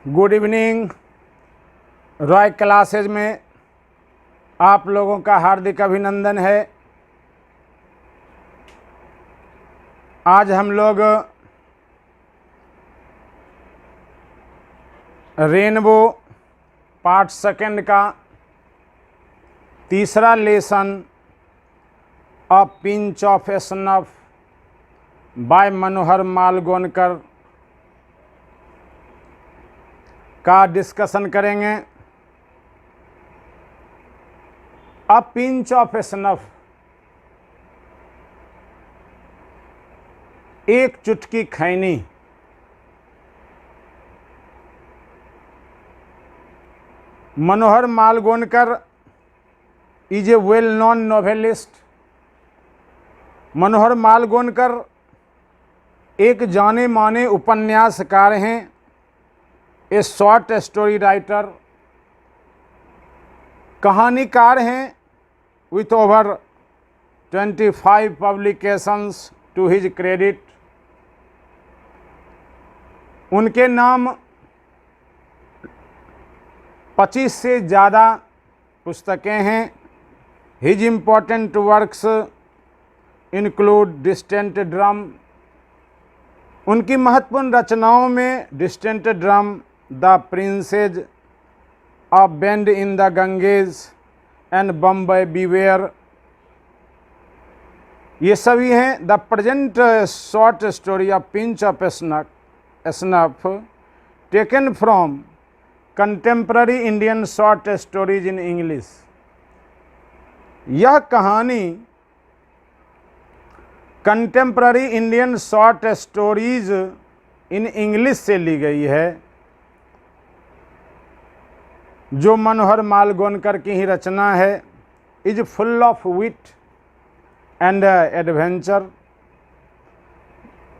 Good evening. Roy classes में आप लोगों का हार्दिक अभिनंदन है। आज हम लोग रेनबो पार्ट सेकंड का तीसरा lesson a pinch of snuff by Manohar Malgonkar का डिस्कशन करेंगे। अ पिंच ऑफ स्नफ, एक चुटकी खैनी। Manohar Malgonkar is a well known novelist. Manohar Malgonkar एक जाने माने उपन्यासकार हैं, ए शॉर्ट स्टोरी राइटर, कहानीकार हैं with over 25 publications to his credit. उनके नाम 25 से ज़्यादा पुस्तकें हैं। His important works include distant drum. उनकी महत्वपूर्ण रचनाओं में distant drum, the princes, a bend in the Ganges and Bombay beware, ये सभी हैं। The present short story of pinch of snuff taken from contemporary Indian short stories in English. यह कहानी contemporary Indian short stories in English से ली गई है, जो मनोहर मालगोनकर की ही रचना है। Is full of wit and adventure.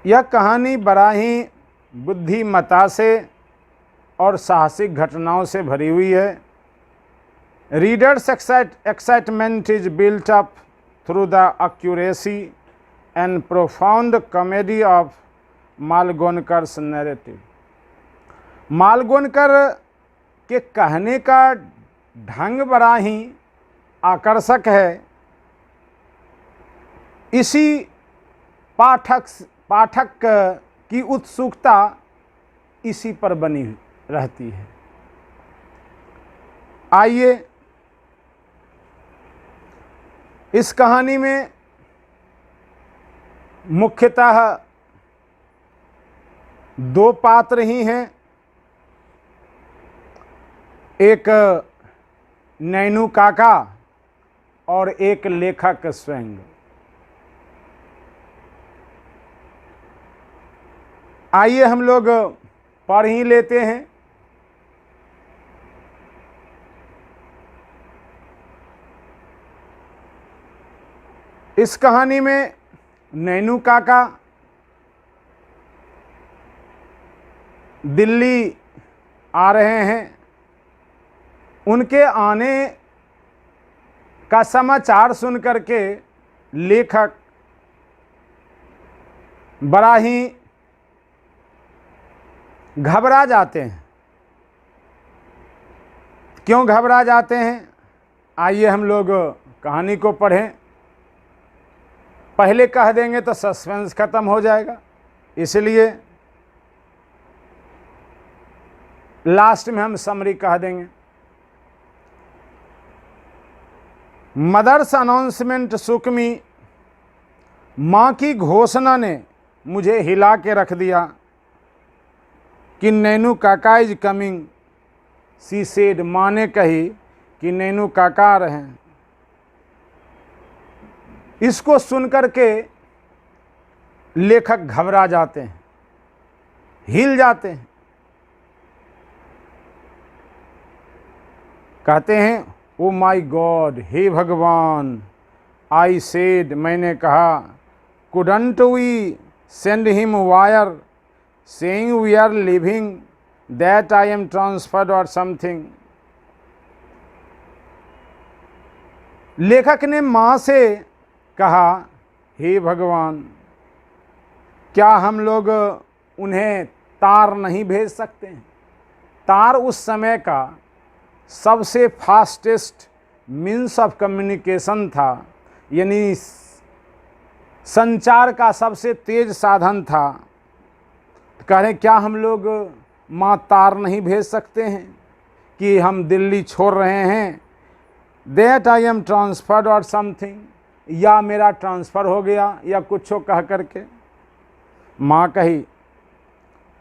यह कहानी बड़ा ही बुद्धिमत्ता से और साहसिक घटनाओं से भरी हुई है। Readers excitement is built up through the accuracy and profound comedy of Malgonkar's narrative. Malgonkar के कहने का ढंग बड़ा ही आकर्षक है। इसी पाठक की उत्सुकता इसी पर बनी रहती है। आइए इस कहानी में मुख्यतः दो पात्र ही हैं, एक नैनू काका और एक लेखक स्वयं। आइए हम लोग पढ़ ही लेते हैं। इस कहानी में नैनू काका दिल्ली आ रहे हैं। उनके आने का समाचार सुन करके लेखक बड़ा ही घबरा जाते हैं। क्यों घबरा जाते हैं? आइए हम लोग कहानी को पढ़ें। पहले कह देंगे तो सस्पेंस खत्म हो जाएगा, इसलिए लास्ट में हम समरी कह देंगे। मदर्स अनाउंसमेंट शुक मी। माँ की घोषणा ने मुझे हिला के रख दिया कि नैनू काका इज कमिंग। सी सेड, माँ ने कही कि नैनू काका आ रहे हैं। इसको सुनकर के लेखक घबरा जाते हैं, हिल जाते हैं। कहते हैं, ओ माय गॉड, हे भगवान, आई सेड, मैंने कहा, couldn't we send him wire saying we are living that I am transferred or something. लेखक ने माँ से कहा, हे भगवान, क्या हम लोग उन्हें तार नहीं भेज सकते हैं? तार उस समय का सबसे फास्टेस्ट मीन्स ऑफ कम्युनिकेशन था, यानी संचार का सबसे तेज साधन था। तो कह रहे क्या हम लोग माँ तार नहीं भेज सकते हैं कि हम दिल्ली छोड़ रहे हैं, that I am transferred or something, या मेरा ट्रांसफ़र हो गया या कुछ कह करके। माँ कही,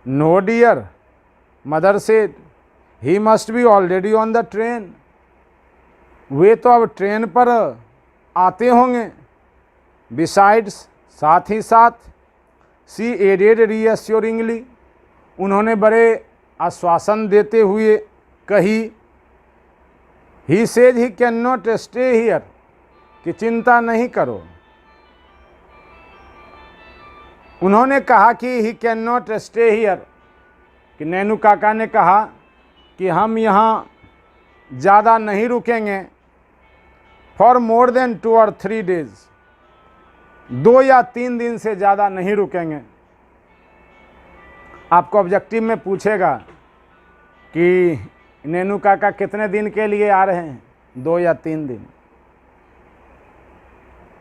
no dear, mother said, he must be already on the train, वे तो अब ट्रेन पर आते होंगे। बिसाइड्स, साथ ही साथ, सी एडेड रीअश्योरिंगली, उन्होंने बड़े आश्वासन देते हुए कही, he says he can not stay here, कि चिंता नहीं करो। उन्होंने कहा कि he can not stay here, कि नैनू काका ने कहा कि हम यहाँ ज़्यादा नहीं रुकेंगे, फॉर मोर देन 2 और 3 डेज, 2 या 3 दिन से ज़्यादा नहीं रुकेंगे। आपको ऑब्जेक्टिव में पूछेगा कि नैनू काका कितने दिन के लिए आ रहे हैं, 2 या 3 दिन।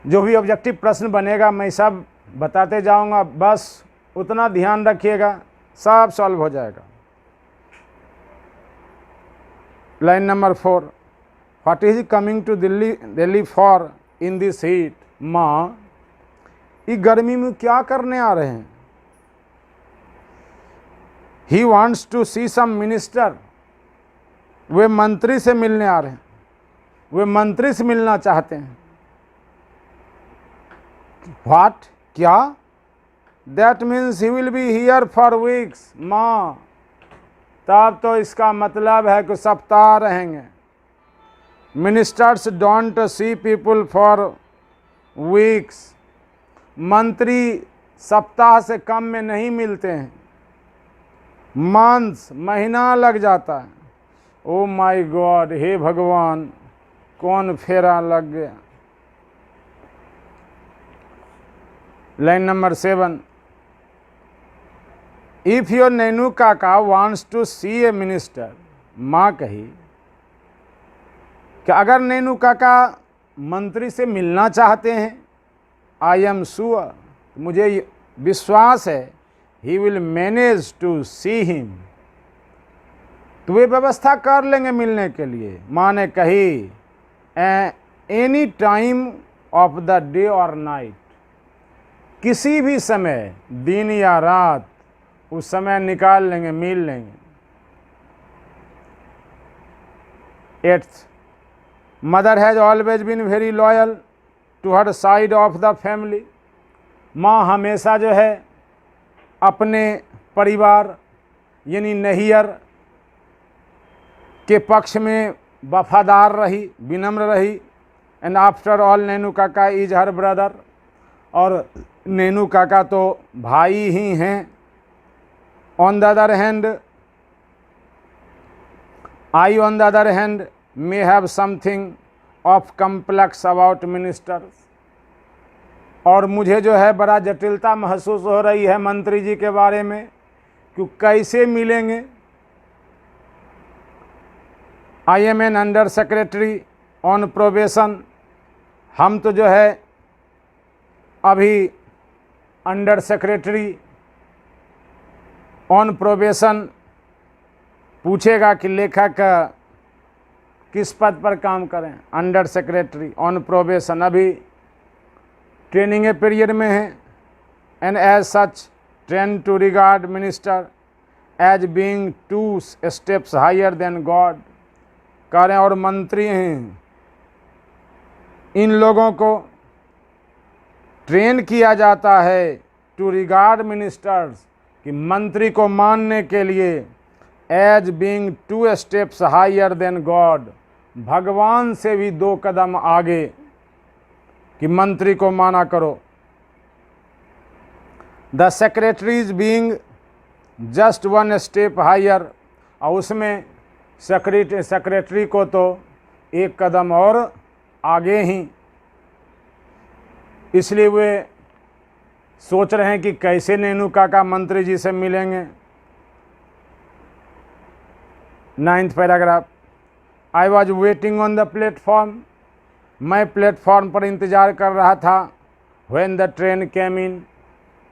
जो भी ऑब्जेक्टिव प्रश्न बनेगा मैं सब बताते जाऊंगा, बस उतना ध्यान रखिएगा, सब सॉल्व हो जाएगा। Line number 4, what is coming to Delhi for in this heat? माँ, ये गर्मी में क्या करने आ रहे हैं? He wants to see some minister, वे मंत्री से मिलने आ रहे हैं, वे मंत्री से मिलना चाहते हैं। व्हाट, क्या? That means he will be here for weeks. माँ, तब तो इसका मतलब है कि सप्ताह रहेंगे। Ministers don't see people for weeks, मंत्री सप्ताह से कम में नहीं मिलते हैं, मंथ्स, महीना लग जाता है। ओ माय गॉड, हे भगवान, कौन फेरा लग गया। Line number 7, if your Nainu Kaka wants to see a minister, माँ कही कि अगर नैनू काका मंत्री से मिलना चाहते हैं, आई एम श्योर, मुझे विश्वास है, he will manage to see him, तो वे व्यवस्था कर लेंगे मिलने के लिए। माँ ने कही, any time of the day और नाइट, किसी भी समय, दिन या रात, उस समय निकाल लेंगे, मिल लेंगे। 8th, mother has always been very loyal to her side of the family, माँ हमेशा जो है अपने परिवार यानी नैहर के पक्ष में वफादार रही, विनम्र रही। एंड आफ्टर ऑल नैनू काका इज हर ब्रदर, और नैनू काका तो भाई ही हैं। On the other hand, I on the other hand may have something of complex about ministers, और मुझे जो है बड़ा जटिलता महसूस हो रही है मंत्री जी के बारे में कि कैसे मिलेंगे। I am an under secretary on probation, हम तो जो है अभी अंडर सेक्रेटरी ऑन प्रोबेशन। पूछेगा कि लेखक किस पद पर काम करें, अंडर सेक्रेटरी ऑन प्रोबेशन, अभी ट्रेनिंग पीरियड में है। And as such train to regard minister as being 2 steps higher than God, कह रहे हैं और मंत्री हैं, इन लोगों को ट्रेन किया जाता है टू रिगार्ड मिनिस्टर्स, कि मंत्री को मानने के लिए, as being 2 steps higher than God, भगवान से भी 2 कदम आगे, कि मंत्री को माना करो। The secretaries being just one step higher, और उसमें सेक्रेटरी को तो एक कदम और आगे ही, इसलिए वे सोच रहे हैं कि कैसे नेनू काका मंत्री जी से मिलेंगे। 9th paragraph, I was waiting on the platform, मैं प्लेटफॉर्म पर इंतज़ार कर रहा था। When the train came in,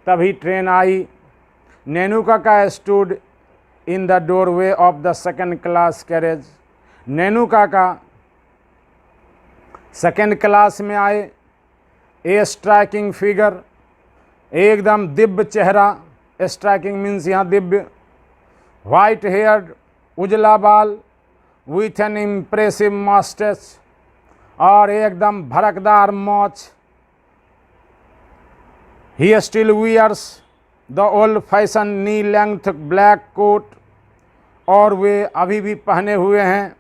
तभी ट्रेन आई। Nenu Kaka stood in the doorway of the second class carriage, Nenu Kaka second class में आए। ए स्ट्राइकिंग फिगर, एकदम दिव्य चेहरा, स्ट्राइकिंग मीन्स यहाँ दिव्य। वाइट हेयर्ड, उजला बाल, विथ एन इम्प्रेसिव मस्टच, और एकदम भड़कदार मोछ। He still wears the old fashion knee length black coat, और वे अभी भी पहने हुए हैं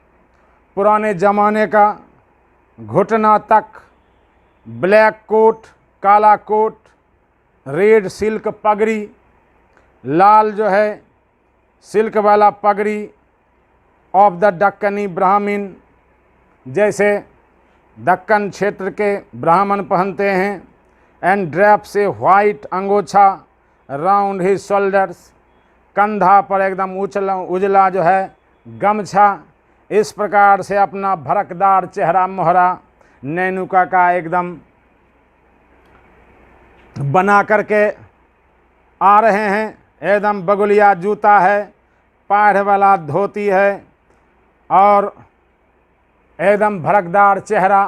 पुराने ज़माने का घुटना तक ब्लैक कोट, काला कोट, रेड सिल्क पगड़ी, लाल जो है सिल्क वाला पगड़ी ऑफ द दक्कनी ब्राह्मण, जैसे दक्कन क्षेत्र के ब्राह्मण पहनते हैं। एंड ड्रैप से वाइट अंगोछा राउंड हिज शोल्डर्स, कंधा पर एकदम उजला जो है गमछा। इस प्रकार से अपना भड़कदार चेहरा मोहरा नैनू काका एकदम बना करके आ रहे हैं। एकदम बगुलिया जूता है, पाढ़ वाला धोती है, और एकदम भड़कदार चेहरा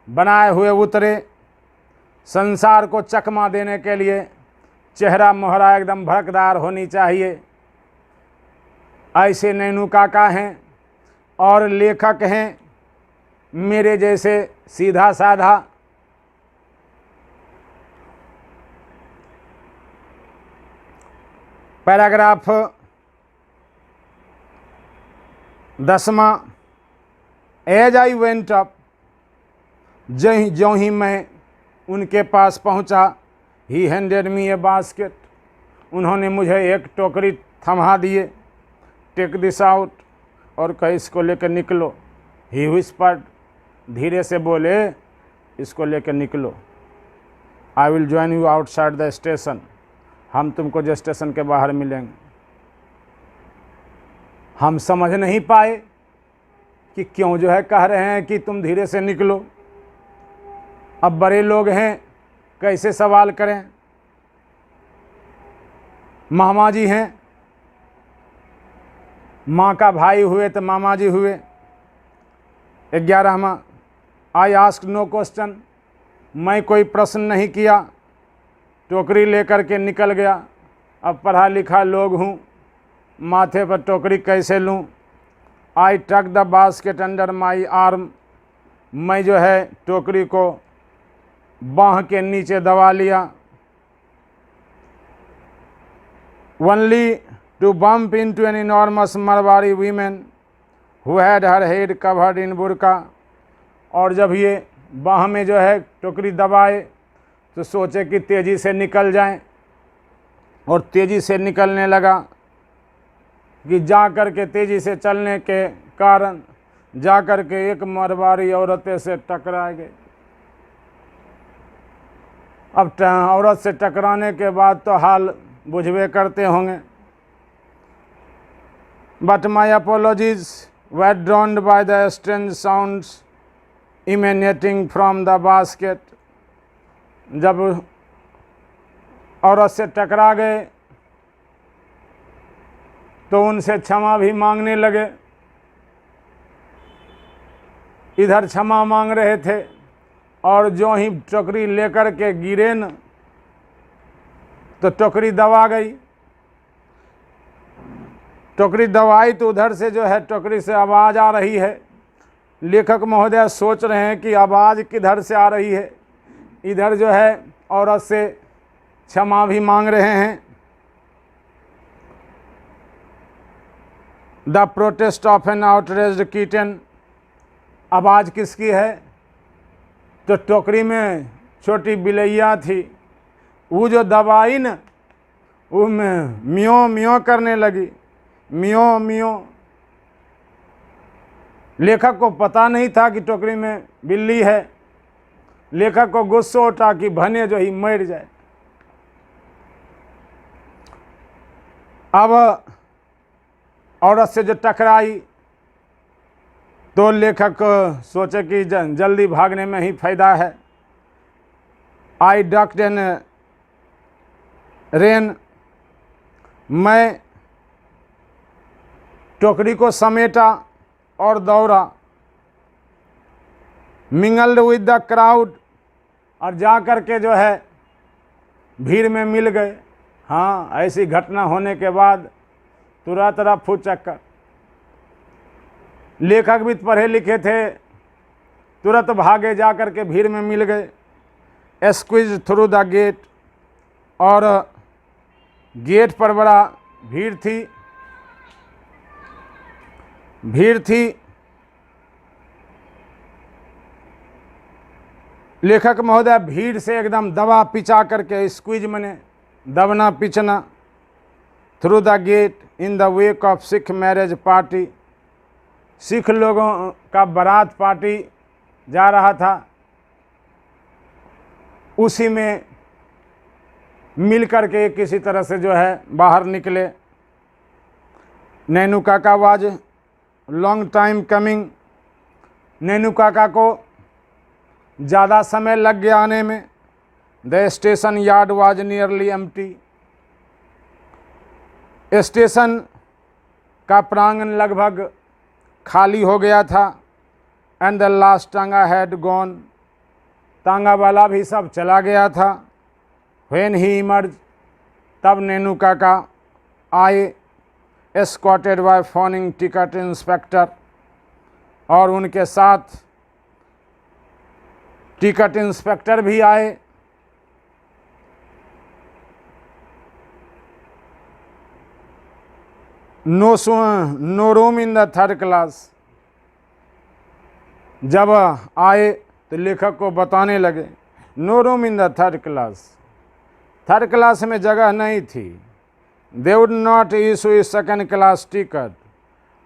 बनाए हुए उतरे। संसार को चकमा देने के लिए चेहरा मोहरा एकदम भड़कदार होनी चाहिए। ऐसे नैनू काका हैं, और लेखक हैं मेरे जैसे सीधा साधा। पैराग्राफ 10वां, एज आई वेंट अप, ज्यों ही मैं उनके पास पहुंचा। ही हैंडेड मी ए बास्केट, उन्होंने मुझे एक टोकरी थमा दिए। टेक दिस आउट, और कहीं इसको लेकर निकलो। ही व्हिस्पर्ड, धीरे से बोले, इसको लेकर निकलो। I will join you outside the station, हम तुमको जो स्टेशन के बाहर मिलेंगे। हम समझ नहीं पाए कि क्यों जो है कह रहे हैं कि तुम धीरे से निकलो। अब बड़े लोग हैं, कैसे सवाल करें। मामा जी हैं, माँ का भाई हुए तो मामा जी हुए। 11वां, आई आस्क नो क्वेश्चन, मैं कोई प्रश्न नहीं किया, टोकरी लेकर के निकल गया। अब पढ़ा लिखा लोग हूँ, माथे पर टोकरी कैसे लूँ। आई टक the basket under my arm, मैं जो है टोकरी को बाँह के नीचे दबा लिया। Only to bump into an enormous Marwari women who had her head covered in burqa, और जब ये बाँह में जो है टोकरी दबाए तो सोचे कि तेज़ी से निकल जाएं, और तेज़ी से निकलने लगा कि जा कर के तेज़ी से चलने के कारण जा कर के एक मरवाड़ी औरतें से टकरा गए। अब औरत से टकराने के बाद तो हाल बुझवे करते होंगे। But my apologies were drowned by the strange sounds emanating from the basket, जब औरत से टकरा गए तो उनसे क्षमा भी मांगने लगे। इधर क्षमा मांग रहे थे, और जो ही टोकरी लेकर के गिरे न तो टोकरी दबा गई। टोकरी दबाई तो उधर से जो है टोकरी से आवाज़ आ रही है। लेखक महोदय सोच रहे हैं कि आवाज़ किधर से आ रही है। इधर जो है औरत से क्षमा भी मांग रहे हैं। The protest of an outraged kitten, आवाज़ किसकी है? तो टोकरी में छोटी बिलैया थी, वो जो दबाई न, वो में म्यों म्यों करने लगी, म्यों म्यों। लेखक को पता नहीं था कि टोकरी में बिल्ली है। लेखक को गुस्सा उठा कि भने जो ही मर जाए। अब औरत से जो टकराई तो लेखक सोचे कि जल्दी भागने में ही फायदा है। आई डक्ड एन रेन, मैं टोकरी को समेटा और दौड़ा। मिंगल्ड विद द क्राउड, और जा कर के जो है भीड़ में मिल गए। हाँ, ऐसी घटना होने के बाद तुरंत रफू चक्कर। लेखक भी पढ़े लिखे थे, तुरंत भागे, जा कर के भीड़ में मिल गए। स्क्वीज थ्रू द गेट, और गेट पर बड़ा भीड़ थी। लेखक महोदय भीड़ से एकदम दबा पिचा करके, स्क्वीज मने दबना पिचना, through the gate in the wake of Sikh marriage party, Sikh लोगों का बारात पार्टी जा रहा था, उसी में मिल करके किसी तरह से जो है बाहर निकले। नैनू काका was long time coming, Nainu काका को ज़्यादा समय लग गया आने में। The station yard was nearly empty, station का प्रांगण लगभग खाली हो गया था। एंड द लास्ट टांगा हैड गॉन, तांगा वाला भी सब चला गया था। व्हेन ही इमर्ज, तब नैनू काका आए, escorted by fawning ticket inspector, और उनके साथ टिकट इंस्पेक्टर भी आए। No room in the third class, जब आए तो लेखक को बताने लगे no room in the third class, third class में जगह नहीं थी। They would not issue second class ticket,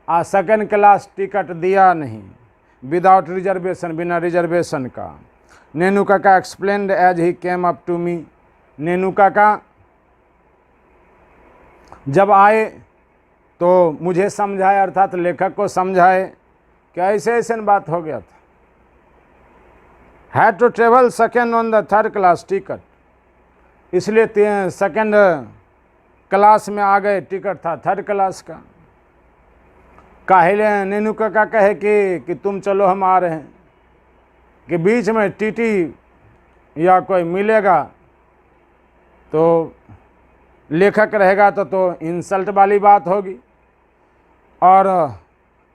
second class ticket दिया नहीं, विदाउट रिजर्वेशन, बिना रिजर्वेशन का। Nainu Kaka explained as he came up to me, Nainu Kaka जब आए तो मुझे समझाए, अर्थात लेखक को समझाए कि ऐसे ऐसे बात हो गया था। Had to travel second on the third class ticket, इसलिए सेकेंड क्लास में आ गए, टिकट था थर्ड क्लास का। काहिले नैनू काका कहे कि तुम चलो हम आ रहे हैं, कि बीच में टीटी या कोई मिलेगा तो लेखक रहेगा तो इंसल्ट वाली बात होगी, और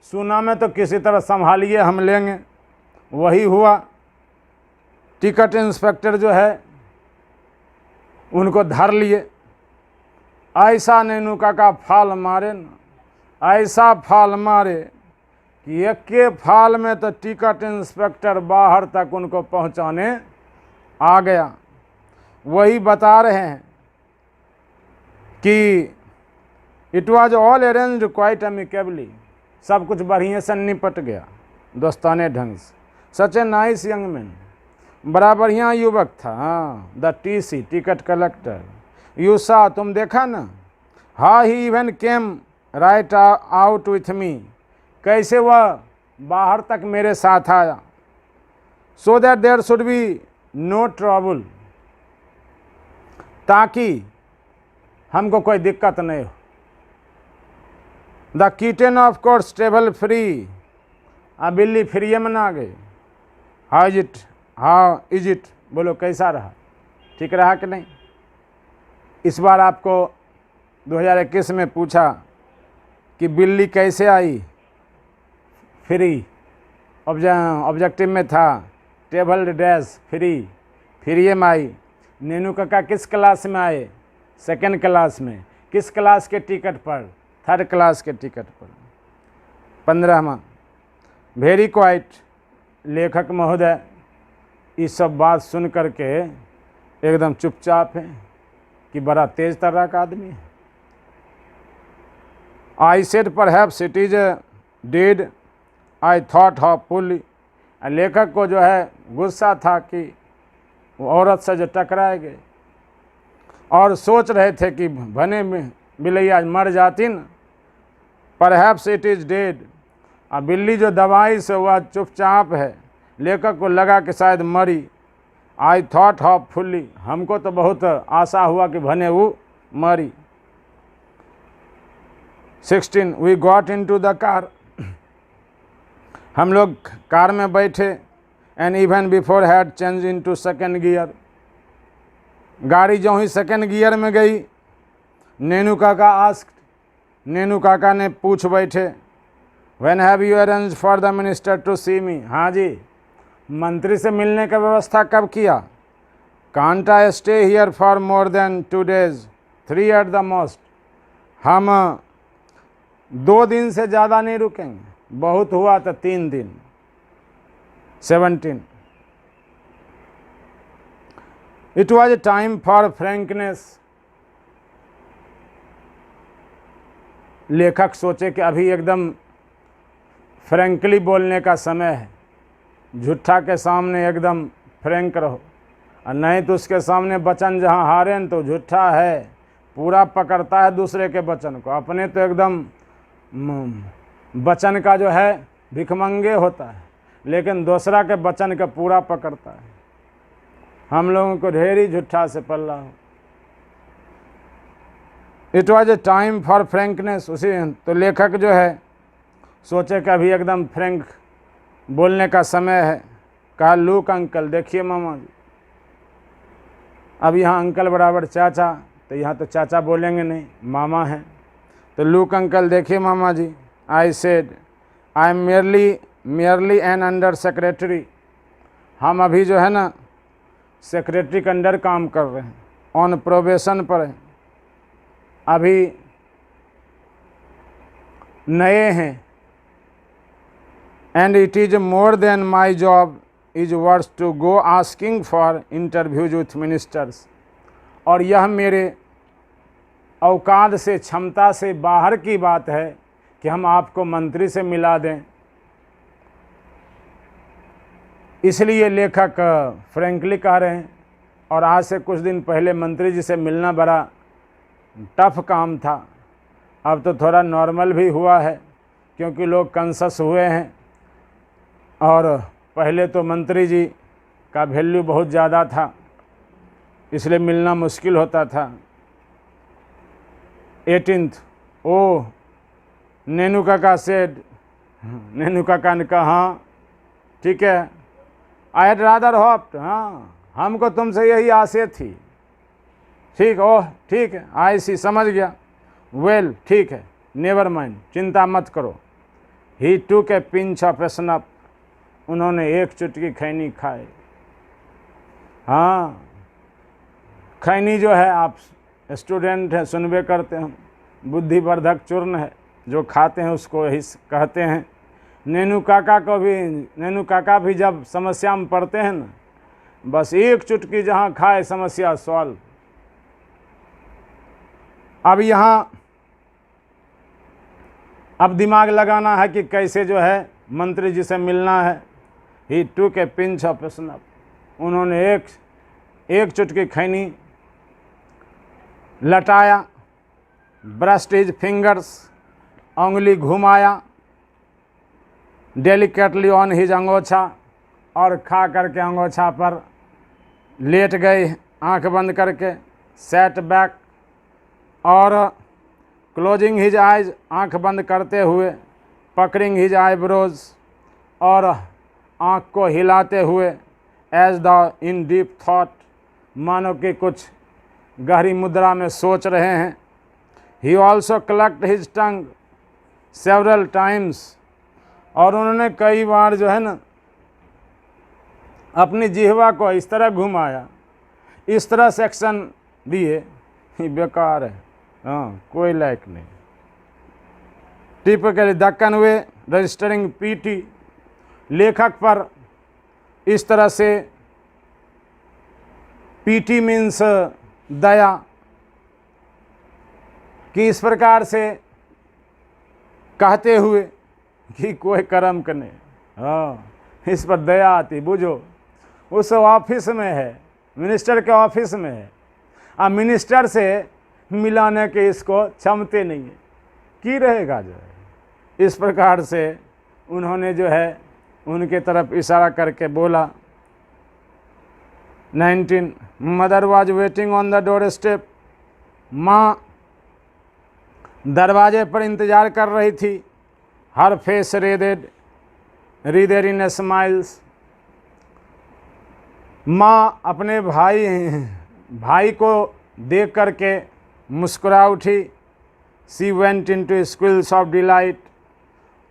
सुना में तो किसी तरह संभालिए हम लेंगे। वही हुआ। टिकट इंस्पेक्टर जो है उनको धर लिए। ऐसा नैनू काका फाल मारे न, ऐसा फाल मारे कि एक के फाल में तो टिकट इंस्पेक्टर बाहर तक उनको पहुंचाने आ गया। वही बता रहे हैं कि it was all arranged quite amicably, सब कुछ बढ़िया से निपट गया दोस्ताने ढंग से। Such a nice young man, बड़ा बढ़िया युवक था। हाँ, the TC, ticket collector. You saw, तुम देखा ना, हा he even came right out with me, कैसे वह बाहर तक मेरे साथ आया। So that there should be no trouble, ताकि हमको कोई दिक्कत नहीं हो। The kitten of course travel free, बिल्ली फ्री में ना गई। हाउ इज इट, बोलो कैसा रहा, ठीक रहा कि नहीं। इस बार आपको 2021 में पूछा कि बिल्ली कैसे आई, फ्री। ऑब्जेक्टिव में था टेबल डैश फ्री में आई। नैनू काका किस क्लास में आए, सेकंड क्लास में। किस क्लास के टिकट पर, थर्ड क्लास के टिकट पर। 15वां, वेरी क्वाइट, लेखक महोदय ये सब बात सुन करके एकदम चुपचाप है कि बड़ा तेज तर्रा का आदमी है। I said perhaps it is dead, I thought how fully. लेखक को जो है गुस्सा था कि वो औरत से जो टकराए गए और सोच रहे थे कि भने बिलैया मर जाती न, परहैप्स इट इज डेड। अब बिल्ली जो दवाई से हुआ चुपचाप है, लेखक को लगा कि शायद मरी। आई थॉट होपफुली, हमको तो बहुत आशा हुआ कि भने वो मरी। 16 we got into the car, हम लोग कार में बैठे। And even before had change into second gear, गाड़ी जो ही सेकेंड गियर में गई, नेनू काका आस्क्ड, नेनू काका ने पूछ बैठे, when have you arrange for the minister to see me. हाँ जी, मंत्री से मिलने का व्यवस्था कब किया। Can't I stay here for more than 2 days, 3 at the most. हम 2 दिन से ज़्यादा नहीं रुकेंगे, बहुत हुआ तो 3 दिन। 17 it was a time for frankness. लेखक सोचे कि अभी एकदम फ्रैंकली बोलने का समय है, झूठा के सामने एकदम फ्रैंक रहो, और नहीं तो उसके सामने वचन जहाँ हारे न तो झूठा है, पूरा पकड़ता है दूसरे के वचन को, अपने तो एकदम वचन का जो है भिखमंगे होता है, लेकिन दूसरा के वचन का पूरा पकड़ता है। हम लोगों को ढेर ही झूठा से पल्ला हो। It was a time for frankness, उसी तो लेखक जो है सोचे कि अभी एकदम फ्रैंक बोलने का समय है। कहा लुक अंकल, देखिए मामा जी। अब यहाँ अंकल बराबर चाचा, तो यहाँ तो चाचा बोलेंगे नहीं, मामा हैं, तो लुक अंकल, देखिए मामा जी। I said I am merely an under secretary, हम अभी जो है ना सेक्रेटरी के अंडर काम कर रहे हैं, ऑन प्रोबेशन पर हैं, अभी नए हैं। And it is more than my job is worse to go asking for interviews with ministers, और यह मेरे औकात से, क्षमता से बाहर की बात है कि हम आपको मंत्री से मिला दें। इसलिए लेखक फ्रैंकली कह रहे हैं, और आज से कुछ दिन पहले मंत्री जी से मिलना बड़ा टफ काम था, अब तो थोड़ा नॉर्मल भी हुआ है क्योंकि लोग कंसस हुए हैं, और पहले तो मंत्री जी का वैल्यू बहुत ज़्यादा था, इसलिए मिलना मुश्किल होता था। 18 ओ नेनू काका सेड, नेनू काका ने कहा हाँ ठीक है। आई हैड रादर होप्ड, हाँ हमको तुमसे यही आशा थी। ठीक, ओह ठीक है, आई सी, समझ गया। वेल ठीक है, नेवर माइंड, चिंता मत करो। ही टूक ए पिंच ऑफ स्नफ, उन्होंने एक चुटकी खैनी खाए। हाँ, खैनी जो है, आप स्टूडेंट हैं सुनबे करते हैं, बुद्धिवर्धक चूर्ण है, जो खाते हैं उसको यही कहते हैं। नेनू काका भी जब समस्या में पड़ते हैं ना, बस एक चुटकी जहाँ खाए समस्या सॉल्व। अब दिमाग लगाना है कि कैसे जो है मंत्री जी से मिलना है। ही टूक ए पिंच ऑफ स्नफ, उन्होंने एक चुटकी खैनी लटाया, ब्रश्ड हिज फिंगर्स, उंगली घुमाया, डेलिकेटली ऑन हिज अंगोछा, और खा करके अंगोछा पर लेट गए आंख बंद करके। सेट बैक, और क्लोजिंग हिज आइज, आंख बंद करते हुए, पकड़िंग हिज आईब्रोज, और आंख को हिलाते हुए, as the in deep thought, मानो कि कुछ गहरी मुद्रा में सोच रहे हैं। He also clucked his tongue several times, और उन्होंने कई बार जो है ना अपनी जिह्वा को इस तरह घुमाया, इस तरह सेक्शन दिए, ये बेकार है, हाँ कोई लायक नहीं। टिपिकली दक्कन वे रजिस्टरिंग पीटी, लेखक पर इस तरह से पीटी मीन्स दया, कि इस प्रकार से कहते हुए कि कोई कर्म करने, हाँ इस पर दया आती, बुझो उस ऑफिस में है, मिनिस्टर के ऑफिस में है, अब मिनिस्टर से मिलाने के इसको क्षमते नहीं है, की रहेगा जो है। इस प्रकार से उन्होंने जो है उनके तरफ इशारा करके बोला। 19 mother was waiting on the door step, माँ दरवाजे पर इंतज़ार कर रही थी। हर फेस रीदेड इन स्माइल्स, माँ अपने भाई को देख करके मुस्कुरा उठी। She went into स्क्विल्स of delight,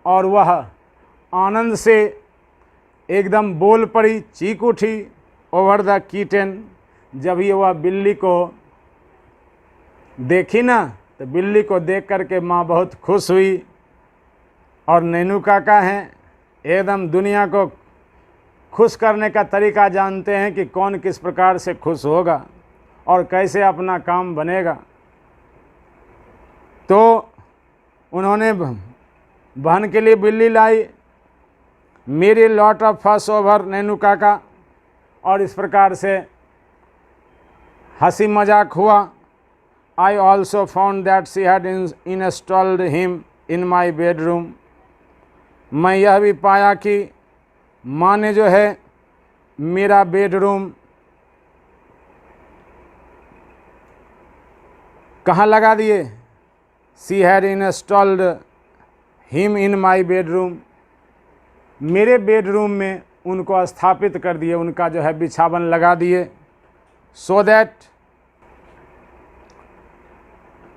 और वह आनंद से एकदम बोल पड़ी, चीख उठी। ओवर द किटन, जब ये वह बिल्ली को देखी ना, तो बिल्ली को देख करके माँ बहुत खुश हुई। और नैनू काका हैं, एकदम दुनिया को खुश करने का तरीका जानते हैं कि कौन किस प्रकार से खुश होगा और कैसे अपना काम बनेगा। तो उन्होंने बहन के लिए बिल्ली लाई। मेरी लॉट ऑफ फस ओवर नैनू काका, और इस प्रकार से हंसी मजाक हुआ। I also found that she had installed him in my bedroom. मैं यह भी पाया कि माँ ने जो है मेरा बेडरूम कहाँ लगा दिए। She had installed him in my bedroom. मेरे बेडरूम में उनको स्थापित कर दिए, उनका जो है बिछावन लगा दिए। So that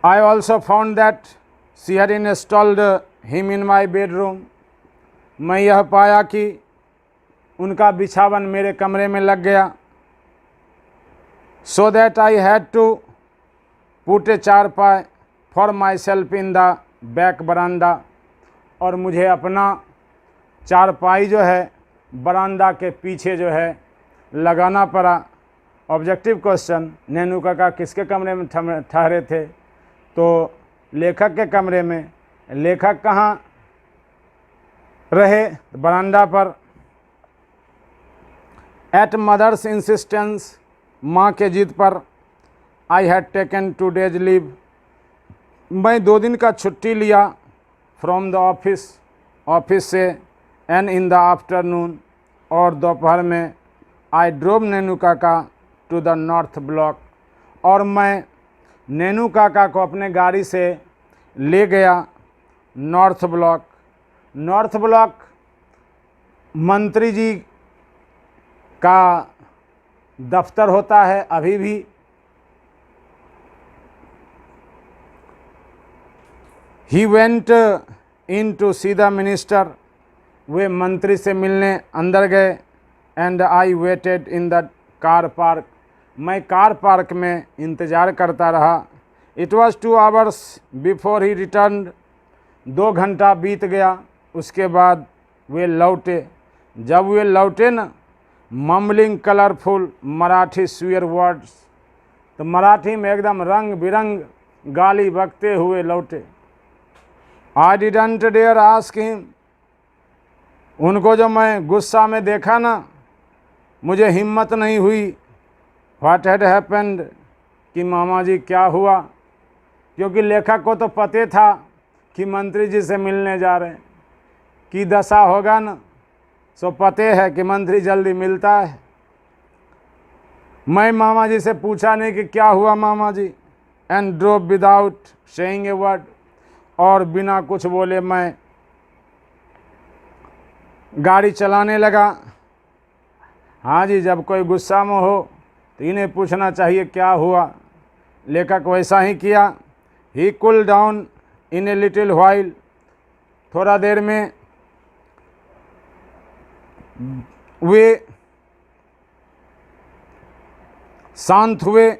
I also found that she had installed him in my bedroom. मैं यह पाया कि उनका बिछावन मेरे कमरे में लग गया। So that I had to put a चारपाई for myself in the back veranda, और मुझे अपना चारपाई जो है बरामदा के पीछे जो है लगाना पड़ा। ऑब्जेक्टिव क्वेश्चन, नैनू काका किसके कमरे में ठहरे थे? तो लेखक के कमरे में। लेखक कहाँ रहे? बरामदा पर। एट मदर्स इंसिस्टेंस, माँ के जिद पर, I had taken 2 days leave, मैं 2 दिन का छुट्टी लिया। फ्रॉम द ऑफिस से। एंड इन द आफ्टरनून, और दोपहर में। आई ड्रोव नैनू काका टू द नॉर्थ ब्लॉक, और मैं नैनू काका को अपने गाड़ी से ले गया नॉर्थ ब्लॉक। नॉर्थ ब्लॉक मंत्री जी का दफ्तर होता है अभी भी। He went in to see the minister, वे मंत्री से मिलने अंदर गए। And I waited in the car park, मैं कार पार्क में इंतज़ार करता रहा। It was 2 hours before he return, 2 घंटा बीत गया, उसके बाद वे लौटे। जब वे लौटे ना, mumbling colourful Marathi swear words, तो मराठी में एकदम रंग बिरंग गाली बकते हुए लौटे। I didn't dare ask him, उनको जो मैं गुस्सा में देखा ना, मुझे हिम्मत नहीं हुई। व्हाट हैड हैपेंड, कि मामा जी क्या हुआ, क्योंकि लेखक को तो पते था कि मंत्री जी से मिलने जा रहे हैं, कि दशा होगा ना, सो पते है कि मंत्री जल्दी मिलता है। मैं मामा जी से पूछा नहीं कि क्या हुआ मामा जी। And drove without saying a word, और बिना कुछ बोले मैं गाड़ी चलाने लगा। हाँ जी, जब कोई गुस्सा में हो तो इन्हें पूछना चाहिए क्या हुआ। लेखक वैसा ही किया। He cool down in a little while, थोड़ा देर में वे शांत हुए।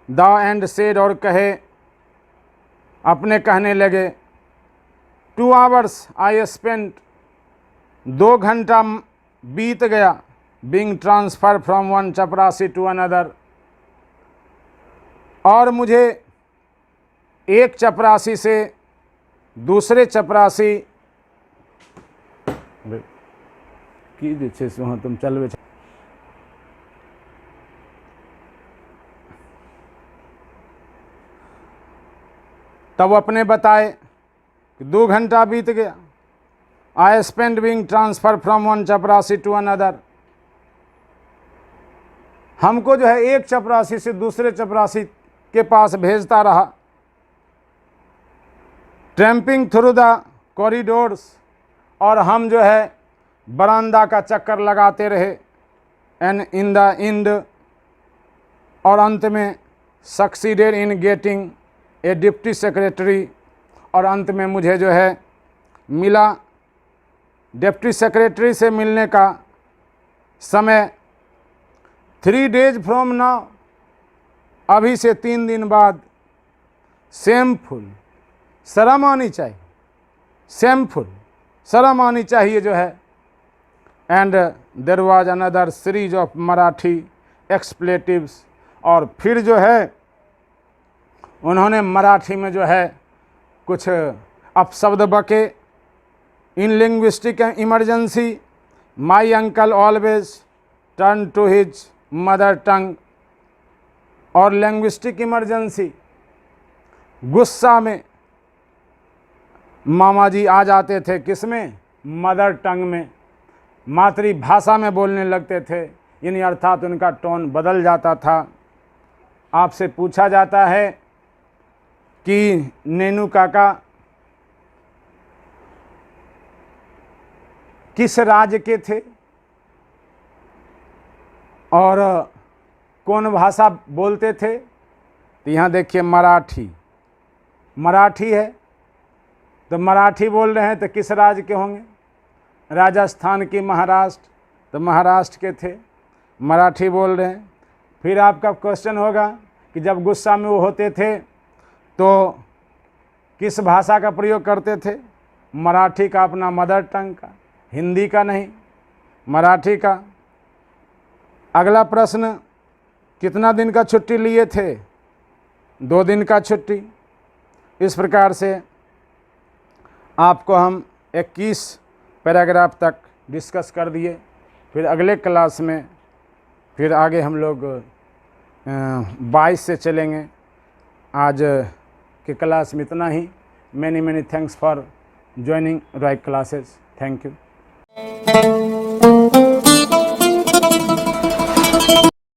द एंड सेड, और कहे, अपने कहने लगे। 2 hours आई स्पेंट, 2 घंटा बीत गया। बीइंग ट्रांसफर फ्रॉम वन चपरासी टू अनदर, और मुझे एक चपरासी से दूसरे चपरासी की जे छै से वहाँ तुम चलबे छ। तब अपने बताए कि 2 घंटा बीत गया। I spend being transfer from one चपरासी टू अनदर, हमको जो है एक चपरासी से दूसरे चपरासी के पास भेजता रहा। ट्रैम्पिंग थ्रू द कॉरिडोर्स, और हम जो है बरामदा का चक्कर लगाते रहे। एंड इन द एंड, और अंत में succeeded in getting a deputy secretary, और अंत में मुझे जो है मिला। डिप्टी सेक्रेटरी से मिलने का समय 3 days फ्रॉम नाउ, अभी से 3 दिन बाद। शेमफुल, शर्म आनी चाहिए, शेमफुल, शर्म आनी चाहिए जो है। And there was another series of Marathi expletives, और फिर जो है उन्होंने मराठी में जो है कुछ अपशब्द बके। In linguistic emergency my uncle always turn to his mother tongue, और लिंग्विस्टिक इमरजेंसी, गुस्सा में मामा जी आ जाते थे, किस में? मदर टंग में, मातृभाषा में बोलने लगते थे, यानी अर्थात उनका टोन बदल जाता था। आपसे पूछा जाता है कि नैनू काका किस राज्य के थे और कौन भाषा बोलते थे? तो यहाँ देखिए मराठी, मराठी है तो मराठी बोल रहे हैं, तो किस राज्य के होंगे? राजस्थान की महाराष्ट्र, तो महाराष्ट्र के थे, मराठी बोल रहे हैं। फिर आपका क्वेश्चन होगा कि जब गुस्सा में वो होते थे तो किस भाषा का प्रयोग करते थे? मराठी का, अपना मदर टंग का, हिंदी का नहीं, मराठी का। अगला प्रश्न, कितना दिन का छुट्टी लिए थे? 2 दिन का छुट्टी। इस प्रकार से आपको हम 21 पैराग्राफ तक डिस्कस कर दिए। फिर अगले क्लास में फिर आगे हम लोग 22 से चलेंगे। आज के क्लास में इतना ही। Many thanks for joining right classes. Thank you.